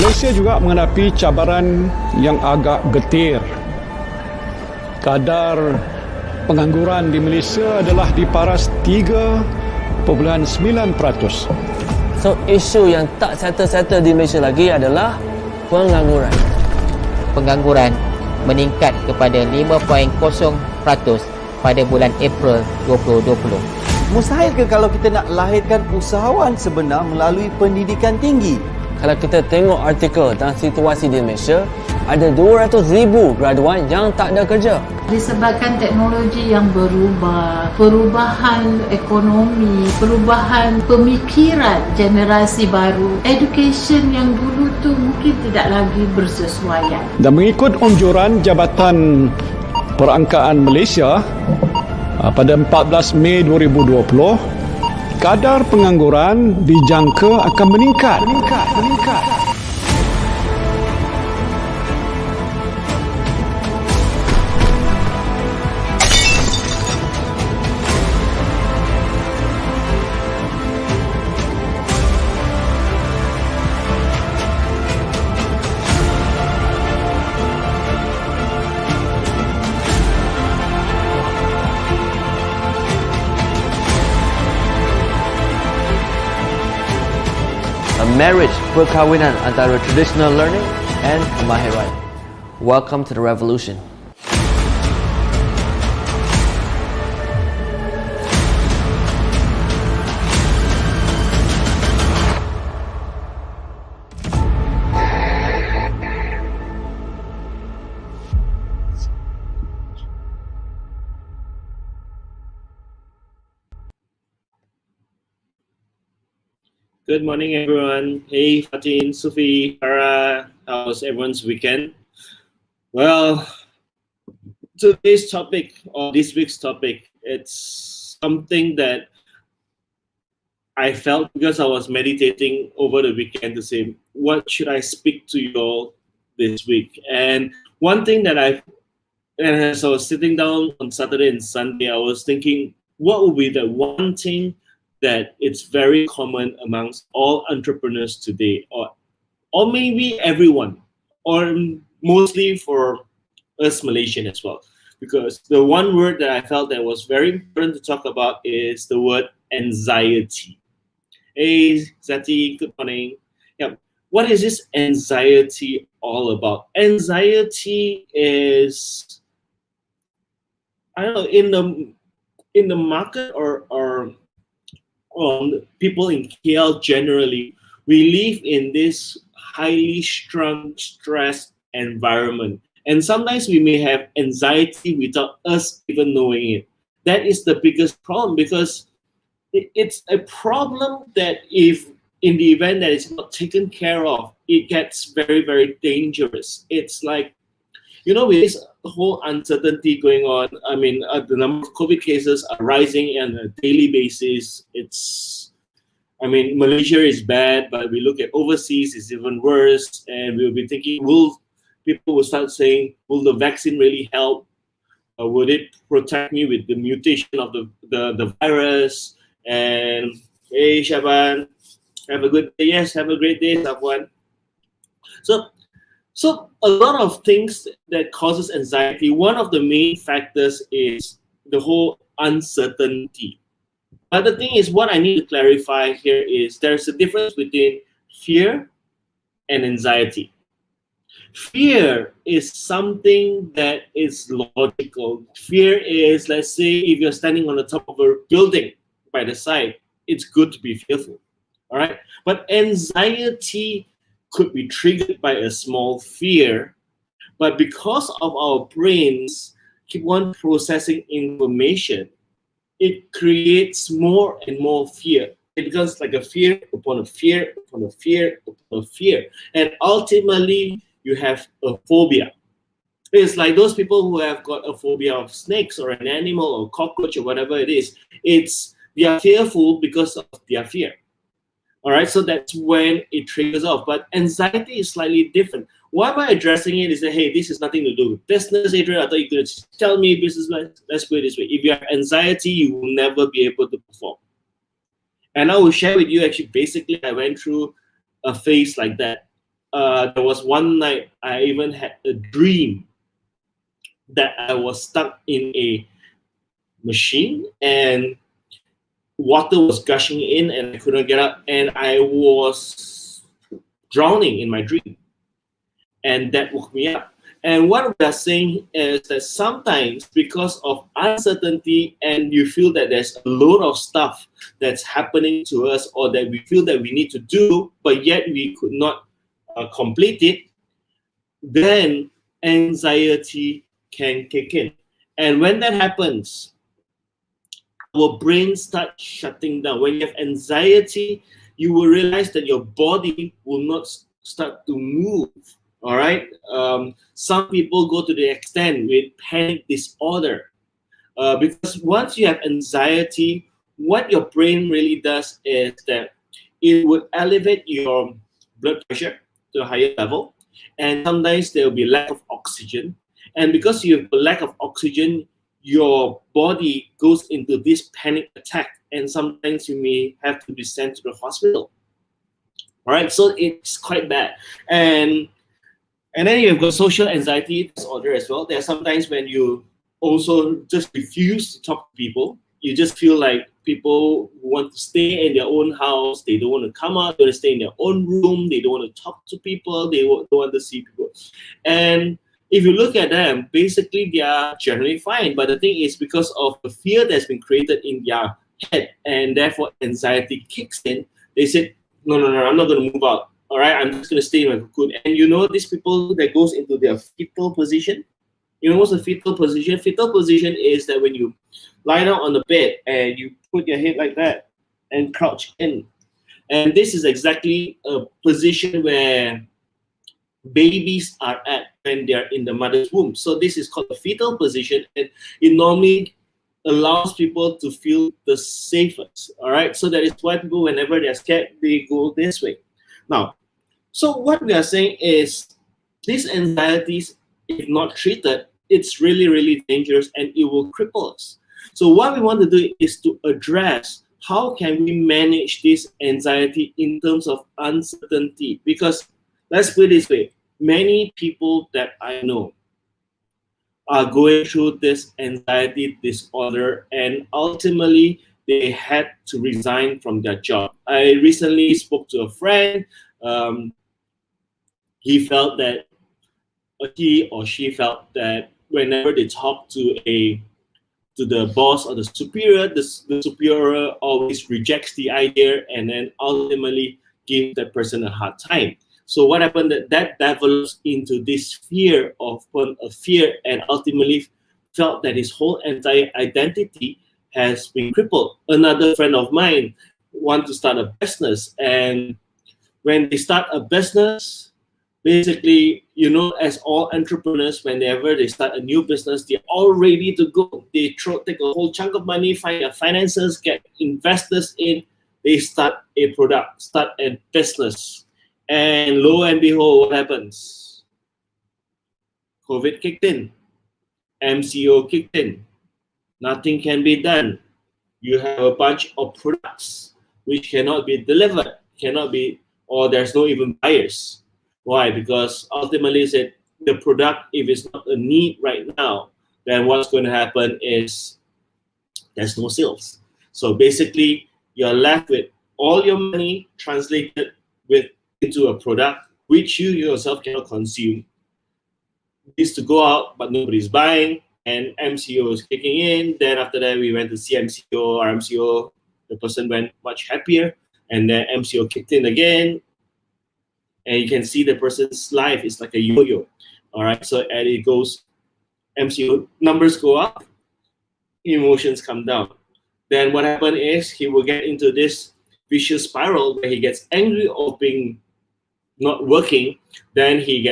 Malaysia juga menghadapi cabaran yang agak getir. Kadar pengangguran di Malaysia adalah di paras 3.9%. So, isu yang tak settle-settle di Malaysia lagi adalah pengangguran. Pengangguran meningkat kepada 5.0% pada bulan April 2020. Mustahil ke kalau kita nak lahirkan usahawan sebenar melalui pendidikan tinggi? Kalau kita tengok artikel tentang situasi di Malaysia, ada 200,000 graduan yang tak ada kerja. Disebabkan teknologi yang berubah, perubahan ekonomi, perubahan pemikiran generasi baru, education yang dulu tu mungkin tidak lagi bersesuaian. Dan mengikut anjuran Jabatan Perangkaan Malaysia pada 14 Mei 2020, kadar pengangguran dijangka akan meningkat. A marriage, perkahwinan antara traditional learning and kemahiran. Welcome to the revolution. Good morning, everyone. Hey, Fatin, Sufi, Farah. How was everyone's weekend? Well, today's topic, or this week's topic, it's something that I felt because I was meditating over the weekend to say, what should I speak to you all this week? And one thing that and as I was sitting down on Saturday and Sunday, I was thinking, what would be the one thing that it's very common amongst all entrepreneurs today, or maybe everyone, or mostly for us Malaysian as well. Because the one word that I felt that was very important to talk about is the word anxiety. Hey, Zati, good morning. Yeah, what is this anxiety all about? Anxiety is, I don't know, in the market or people in KL generally, we live in this highly strung, stressed environment. And sometimes we may have anxiety without us even knowing it. That is the biggest problem, because it's a problem that if in the event that it's not taken care of, it gets very, very dangerous. It's like, with this whole uncertainty going on, I mean, the number of COVID cases are rising on a daily basis. Malaysia is bad, but we look at overseas, it's even worse. And we'll be thinking, people will start saying, will the vaccine really help? Or would it protect me with the mutation of the virus? And hey, Shaban, have a good day. Yes, have a great day, Safwan. So a lot of things that causes anxiety, one of the main factors is the whole uncertainty. But the thing is, what I need to clarify here is there's a difference between fear and anxiety. Fear is something that is logical. Fear is, let's say, if you're standing on the top of a building by the side, it's good to be fearful. All right. But anxiety could be triggered by a small fear. But because of our brains keep on processing information, it creates more and more fear. It becomes like a fear upon a fear upon a fear upon a fear. And ultimately, you have a phobia. It's like those people who have got a phobia of snakes or an animal or cockroach or whatever it is. They are fearful because of their fear. All right, so that's when it triggers off. But anxiety is slightly different. Why am I addressing it? Is that, hey, this has nothing to do with business, Adrian. I thought you could tell me business. Let's put it this way. If you have anxiety, you will never be able to perform. And I will share with you, actually, basically, I went through a phase like that. There was one night I even had a dream that I was stuck in a machine and water was gushing in and I couldn't get up, and I was drowning in my dream. And that woke me up. And what we are saying is that sometimes because of uncertainty and you feel that there's a load of stuff that's happening to us or that we feel that we need to do, but yet we could not complete it, then anxiety can kick in. And when that happens, our brain starts shutting down. When you have anxiety, you will realize that your body will not start to move. All right. Some people go to the extent with panic disorder because once you have anxiety, what your brain really does is that it would elevate your blood pressure to a higher level, and sometimes there will be lack of oxygen. And because you have a lack of oxygen, your body goes into this panic attack, and sometimes you may have to be sent to the hospital. All right, so it's quite bad. And then you've got social anxiety disorder as well. There are sometimes when you also just refuse to talk to people. You just feel like people want to stay in their own house. They don't want to come out. They want to stay in their own room. They don't want to talk to people. They don't want to see people. And if you look at them, basically they are generally fine. But the thing is, because of the fear that's been created in their head, and therefore anxiety kicks in, they said, no, I'm not going to move out. All right, I'm just going to stay in my cocoon. And you know these people that goes into their fetal position? You know what's the fetal position? Fetal position is that when you lie down on the bed and you put your head like that and crouch in. And this is exactly a position where babies are at when they're in the mother's womb. So this is called the fetal position, and it normally allows people to feel the safest. All right, so that is why people, whenever they're scared, they go this way. Now, so what we are saying is these anxieties, if not treated, it's really, really dangerous and it will cripple us. So what we want to do is to address how can we manage this anxiety in terms of uncertainty. Because let's put it this way, many people that I know are going through this anxiety disorder, and ultimately they had to resign from their job. I recently spoke to a friend. He felt that he or she felt that whenever they talk to the boss or the superior always rejects the idea and then ultimately give that person a hard time. So what happened, that develops into this fear of a fear, and ultimately felt that his whole entire identity has been crippled. Another friend of mine want to start a business, and when they start a business, basically, you know, as all entrepreneurs, whenever they start a new business, they're all ready to go. They take a whole chunk of money, find their finances, get investors in, they start a product, start a business. And lo and behold, what happens? COVID kicked in. MCO kicked in. Nothing can be done. You have a bunch of products which cannot be delivered, or there's no even buyers. Why? Because ultimately, the product, if it's not a need right now, then what's going to happen is there's no sales. So basically, you're left with all your money translated into a product which you yourself cannot consume, used to go out, but nobody's buying, and MCO is kicking in. Then after that, we went to see MCO, or MCO, the person went much happier, and then MCO kicked in again, and you can see the person's life is like a yo-yo. All right, so as it goes, MCO numbers go up, emotions come down. Then what happened is he will get into this vicious spiral where he gets angry of being not working. Then he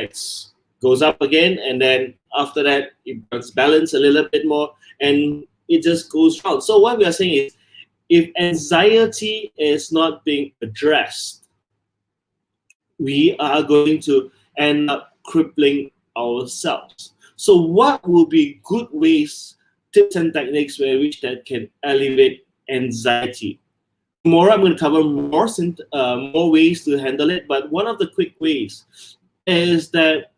goes up again, and then after that it becomes balanced a little bit more, and it just goes round. So what we are saying is, if anxiety is not being addressed, we are going to end up crippling ourselves. So what will be good ways, tips and techniques by which that can elevate anxiety? Tomorrow I'm going to cover more ways to handle it, but one of the quick ways is that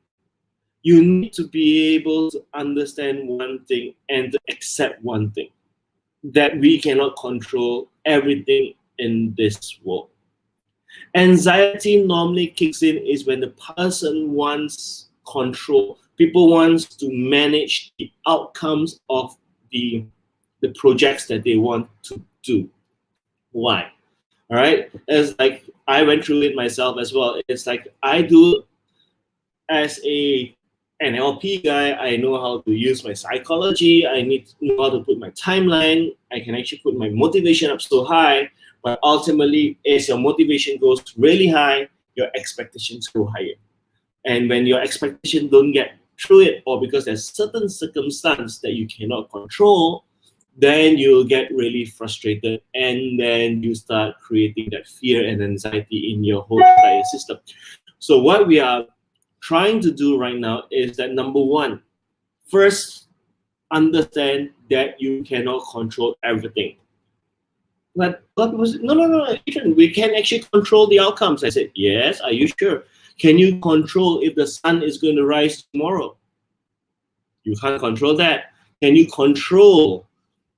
you need to be able to understand one thing and to accept one thing, that we cannot control everything in this world. Anxiety normally kicks in is when the person wants control. People want to manage the outcomes of the projects that they want to do. Why? All right, it's like I went through it myself as well. It's like I do, as an NLP guy, I know how to use my psychology. I need to know how to put my timeline. I can actually put my motivation up so high, but ultimately, as your motivation goes really high, your expectations go higher. And when your expectations don't get through it, or because there's certain circumstance that you cannot control, then you'll get really frustrated, and then you start creating that fear and anxiety in your whole entire system. So what we are trying to do right now is that, number one, first, understand that you cannot control everything. But God was, no, Adrian, we can actually control the outcomes. I said, yes, are you sure? Can you control if the sun is going to rise tomorrow? You can't control that. Can you control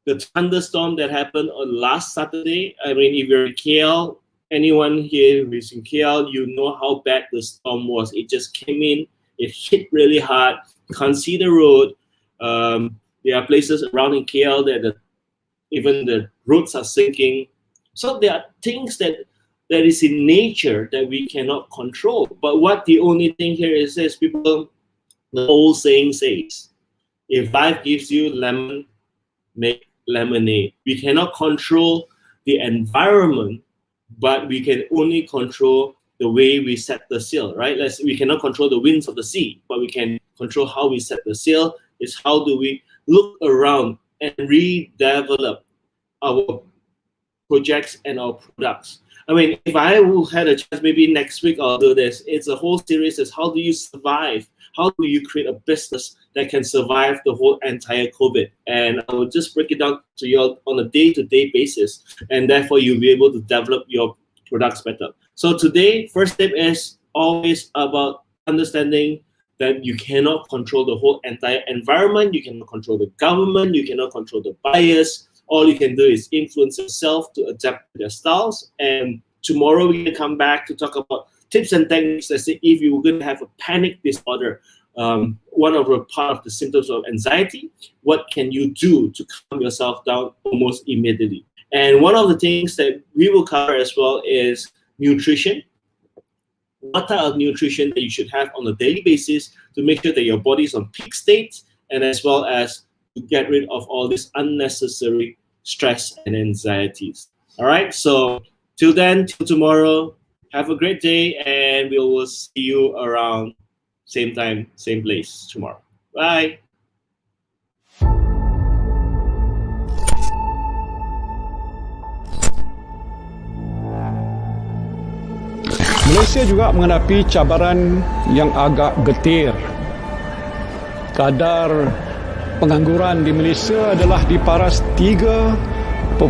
the thunderstorm that happened on last Saturday? I mean, if you're in KL, anyone here who is in KL, you know how bad the storm was. It just came in, it hit really hard. You can't see the road. There are places around in KL that even the roads are sinking. So there are things that is in nature that we cannot control. But what the only thing here is people, the old saying says, if life gives you lemon, make lemonade. We cannot control the environment, but we can only control the way we set the sail, right? We cannot control the winds of the sea, but we can control how we set the sail. Is how do we look around and redevelop our projects and our products. I mean, if I had a chance, maybe next week I'll do this. It's a whole series. Is how do you survive? How do you create a business that can survive the whole entire COVID? And I will just break it down to you on a day-to-day basis, and therefore you'll be able to develop your products better. So today, first step is always about understanding that you cannot control the whole entire environment. You cannot control the government. You cannot control the buyers. All you can do is influence yourself to adapt to their styles. And tomorrow we're going to come back to talk about tips and techniques. Let's say if you were going to have a panic disorder, one of the part of the symptoms of anxiety, what can you do to calm yourself down almost immediately? And one of the things that we will cover as well is nutrition. What type of nutrition that you should have on a daily basis to make sure that your body is on peak state, and as well as to get rid of all this unnecessary stress and anxieties. All right, so till then, till tomorrow, have a great day, and we will see you around same time, same place tomorrow. Bye. Malaysia juga menghadapi cabaran yang agak getir. Kadar pengangguran di Malaysia adalah di paras 3.9%.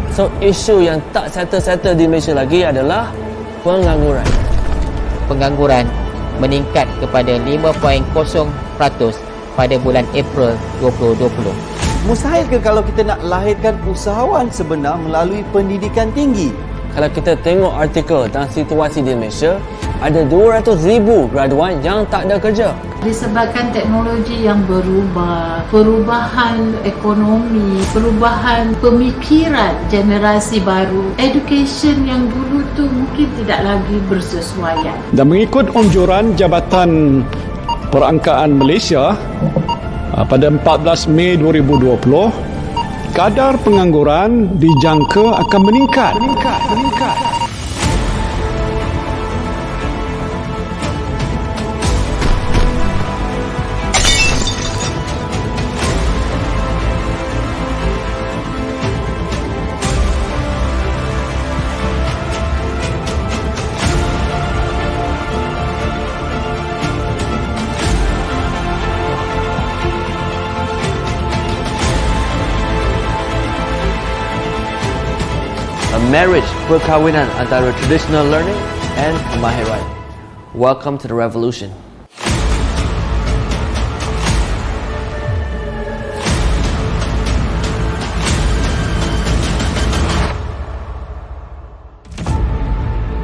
So, isu yang tak settle-settle di Malaysia lagi adalah pengangguran. Pengangguran meningkat kepada 5.0% pada bulan April 2020. Mustahil ke kalau kita nak lahirkan usahawan sebenar melalui pendidikan tinggi? kalau kita tengok artikel tentang situasi di Malaysia, ada 200,000 graduan yang tak ada kerja. Disebabkan teknologi yang berubah, perubahan ekonomi, perubahan pemikiran generasi baru, education yang dulu tu mungkin tidak lagi bersesuaian. Dan mengikut anjuran Jabatan Perangkaan Malaysia pada 14 Mei 2020, kadar pengangguran dijangka akan meningkat. A marriage perkawinan antara traditional learning and kemahiran. Welcome to the revolution.